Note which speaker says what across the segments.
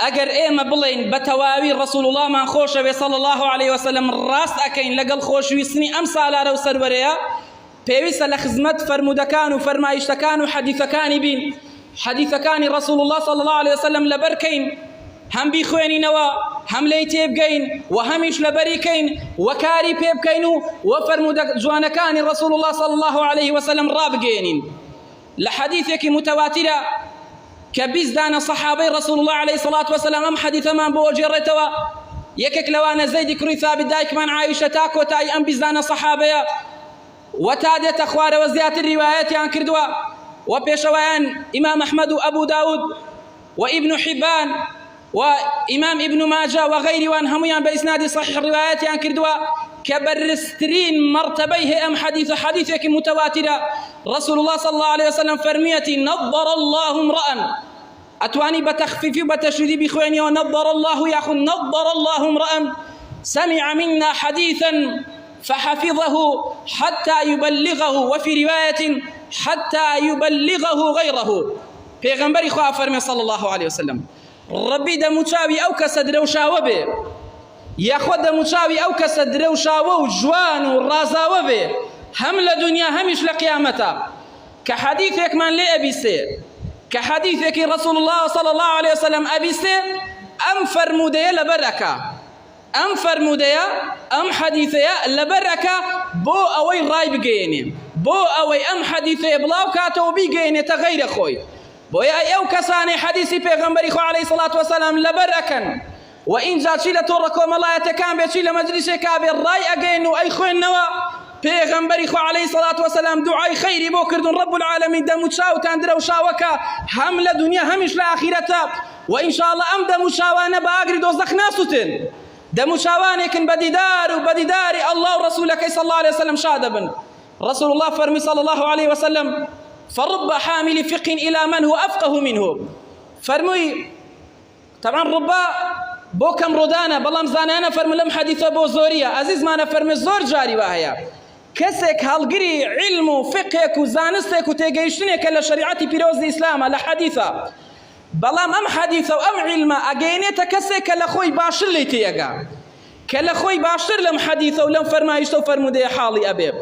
Speaker 1: ئەگەر ئێمە بڵێین بە تەواوی ڕەسوڵ وڵڵاهمان خۆشەوێ صلی الله عليه وسلم ڕاست ئەکەین لەگەڵ خۆشویستنی ئەم سالارە و سەروەرەیە پێویستە لە خزمەت فەرمودەکان و فەرمایشتەکان و حەدیثەکانی بین حەدیثەکانی ڕەسوڵ الله صلی الله عليه وسلم لەبەرکەین هەم بیخوێنینەوە هەم لێی تێبگەین و هەمیش لەبەریکەین و کاری پێ بکەین و فەرمودە جوانەکانی ڕەسوڵ الله صلی الله عليه وسلم ڕابگەێنین لە حەدیثێکی متەواترە کە 20 دانە سەحابەی ڕەسوڵ الله عليه الصلاة والسلام ئەم حەدیثەمان بۆ جێڕێتەوە یەکێک لەوانە زەیدی کوڕی ثابت دایکمان عایشە تا کۆتایی ئەم 20 دانە سەحابەیە و تا دێتە خوارەوە زیاتر ریوایەتیان کردووە و پێشەوەیان ئیمام ئەحمەد و ئەبوو داود و ئیبن حیبان وإمام ابن ماجه وغيره وان هميان بإسناد صحيح رواياتي كردوا كبرسترين مرتبيه أم حديثك متواترة رسول الله صلى الله عليه وسلم فرميتي نظر الله امرأ أتواني بتخفيف بتشديد بخواني ونظر الله يا أخو نظر الله امرأ سمع منا حديثا فحفظه حتى يبلغه وفي رواية حتى يبلغه غيره پیغمبر خواه فرمي صلى الله عليه وسلم ربي دموچاوي او کس دروشاوه به یا خود دموچاوي او کس دروشاوه و جوان و رازاوه به هم لدنيا همش لقيامتا كحديثك من لي ابي سي كحديثك رسول الله صلى الله عليه وسلم ابي سي ام فرموديه لبركه ام فرموديه ام حديثيه لبركه بو اوي راي بگيني بو اوي ام حديثيه بلاو كاتو بيگيني تغير خوي بويا أيو كساني حديثي پیغمبري خو عليه الصلاة والسلام لبركن وإن جات شيلة توركم الله يتكام بيشيلة مجلسي كابي الرأي أجينو أي خوين نوا پیغمبري خو عليه الصلاة والسلام دعاء خيري بوكردون رب العالمين دمو تشاو تاندرو شاوكا هم لدنيا همش لآخرتا وإن شاء الله أم دمو شاوانا بأقري دوزدخ ناسوتن دمو شاوانيكن بديدار وبديدار الله ورسولك صلى الله عليه وسلم شادبن رسول الله فرمي صلى الله عليه وسلم فرب حامل فقه إلى من هو أفقه منه فرمي طبعا ربا بو كم ردانا بلام زانانا فرمي لم حديثة بو زورية عزيز ما فرمي زور جاري وهي كسك هالقري علم وفقهك وزانستك وتيجيشتنك لشريعتي بيروز الإسلام لحديثة بلام أم حديثة وأم علم أجينيتا كسك لخوي باشر لي تيجا كلخوي باشر لم حديثة ولم فرمايشتو فرمو دي حالي أبيب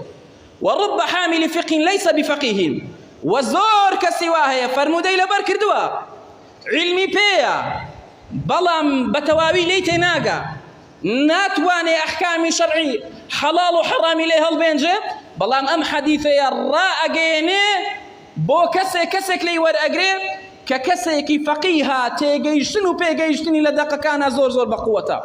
Speaker 1: ورب حامل فقه ليس بفقيه وزور كسواها فرمودي لبر كردوا علمي بيا بلام بتواوي ليتي ناقا ناتواني أحكامي شرعي حلال وحرام ليها البنجة بلام أم حديثي الرأقيني بو كسك لي ورأقري ككسك فقيها تيجيشتن وبيجيشتني لدقا كان زور بقوته